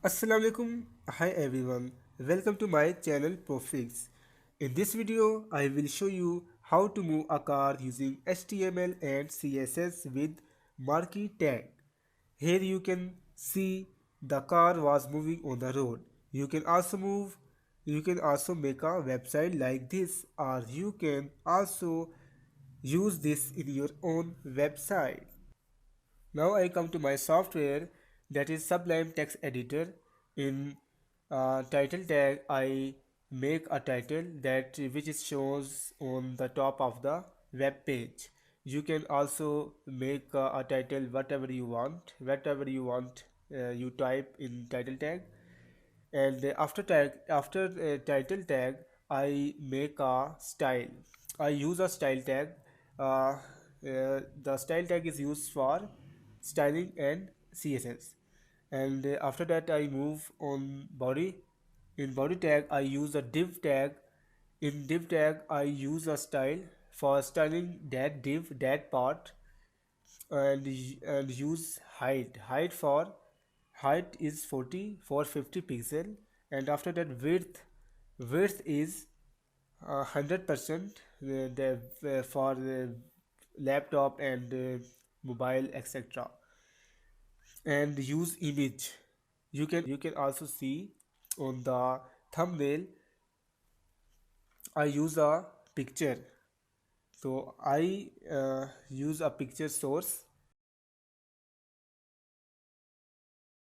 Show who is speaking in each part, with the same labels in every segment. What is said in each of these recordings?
Speaker 1: Assalamualaikum. Hi everyone. Welcome to my channel Profix. In this video, I will show you how to move a car using HTML and CSS with marquee tag. Here you can see the car was moving on the road. You can also make a website like this, or you can also use this in your own website. Now I come to my software, that is Sublime Text Editor. In title tag I make a title that which is shows on the top of the web page. You can also make a title whatever you want, you type in title tag. And after title tag I make a style. I use a style tag. The style tag is used for styling and css. And after that I move on body. In body tag I use a div tag. In div tag I use a style for styling that div, that part. And use height is 40 for 50 pixel. And after that width is 100%, for the laptop and mobile, etc. And use image. You can also see on the thumbnail I use a picture. So I use a picture source,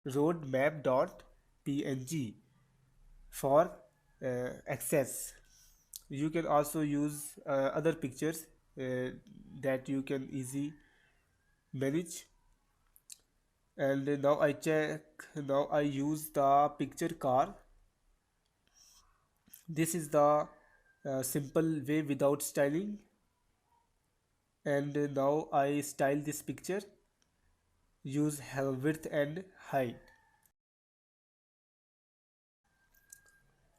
Speaker 1: roadmap.png, for access. You can also use other pictures that you can easy manage. And now I use the picture car. This is the simple way without styling. And now I style this picture, use width and height.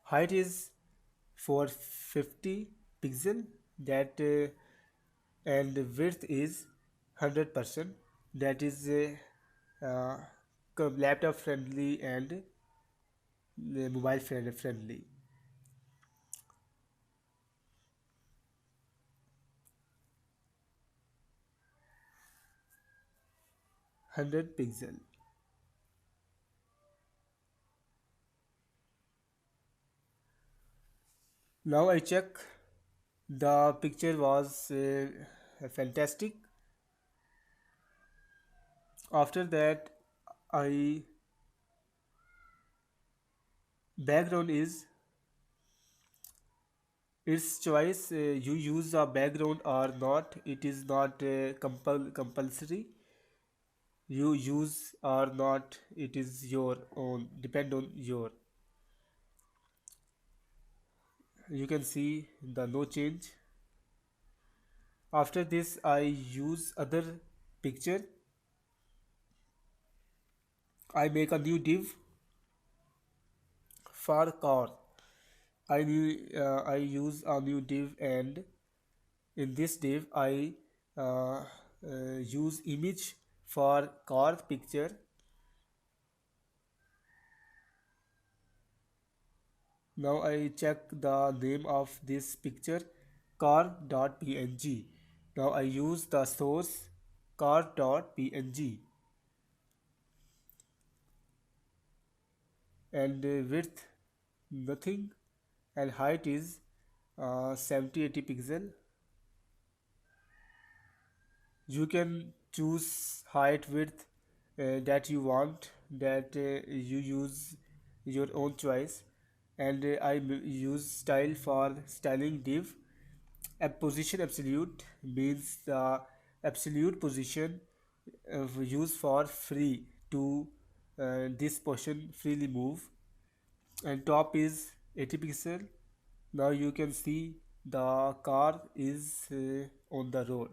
Speaker 1: Height is for 50 pixel, that and width is 100%, that is uh, laptop friendly and mobile friendly. 100 pixel. Now I check the picture was fantastic. After that I background is its choice. You use a background or not, it is not compulsory. You use or not, it is your own, depend on your. You can see the no change. After this I use other picture. I make a new div for car. I use a new div, and in this div I use image for car picture. Now I check the name of this picture, car.png. Now I use the source car.png. And width nothing, and height is 70-80 pixel. You can choose height, width that you want, that you use your own choice. And use style for styling div. A position absolute means the absolute position used for free to this portion freely move. And top is 80 pixel. Now you can see the car is on the road.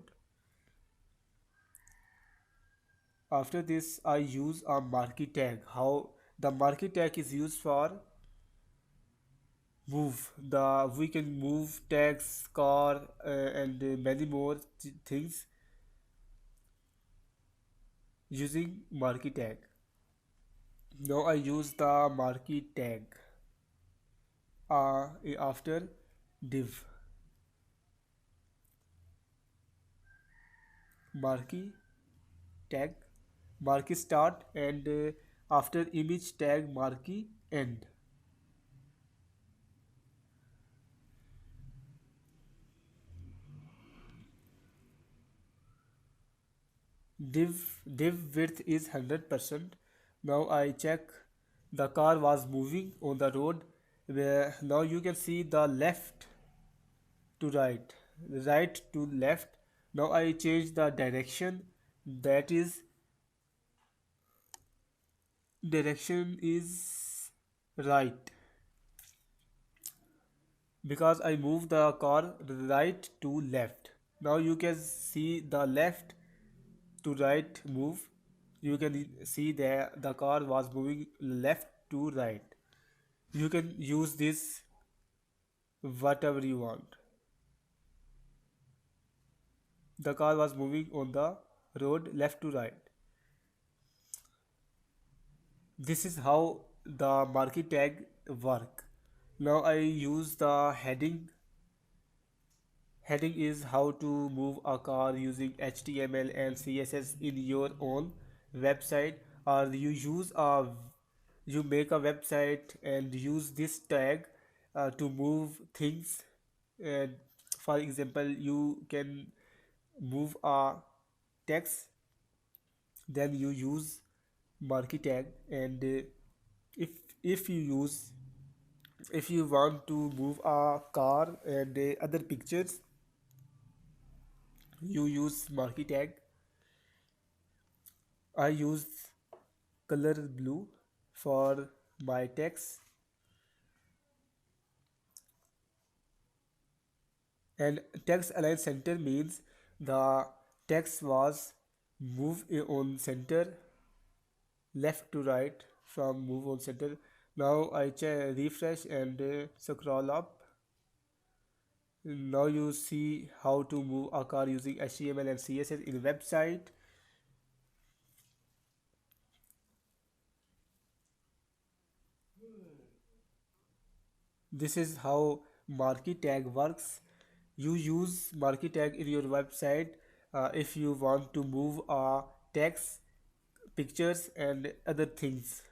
Speaker 1: After this I use a marquee tag. How the marquee tag is used for move. The we can move tags, car, and many more things using marquee tag. Now I use the marquee tag after div. Marquee tag, marquee start, and after image tag marquee end. Div width is 100%. Now I check the car was moving on the road, where now you can see the left to right, right to left. Now I change the direction, that is direction is right, because I move the car right to left. Now you can see the left to right move. You can see that the car was moving left to right. You can use this whatever you want. The car was moving on the road left to right. This is how the marquee tag work. Now I use the heading. Heading is how to move a car using HTML and CSS in your own website, or you make a website and use this tag to move things. And for example, you can move a text, then you use marquee tag. And if if you use if you want to move a car and other pictures, you use marquee tag. I use color blue for my text, and text align center means the text was moved on center, left to right from move on center. Now I refresh and scroll up. Now you see how to move a car using HTML and CSS in website. This is how marquee tag works. You use marquee tag in your website if you want to move text, pictures, and other things.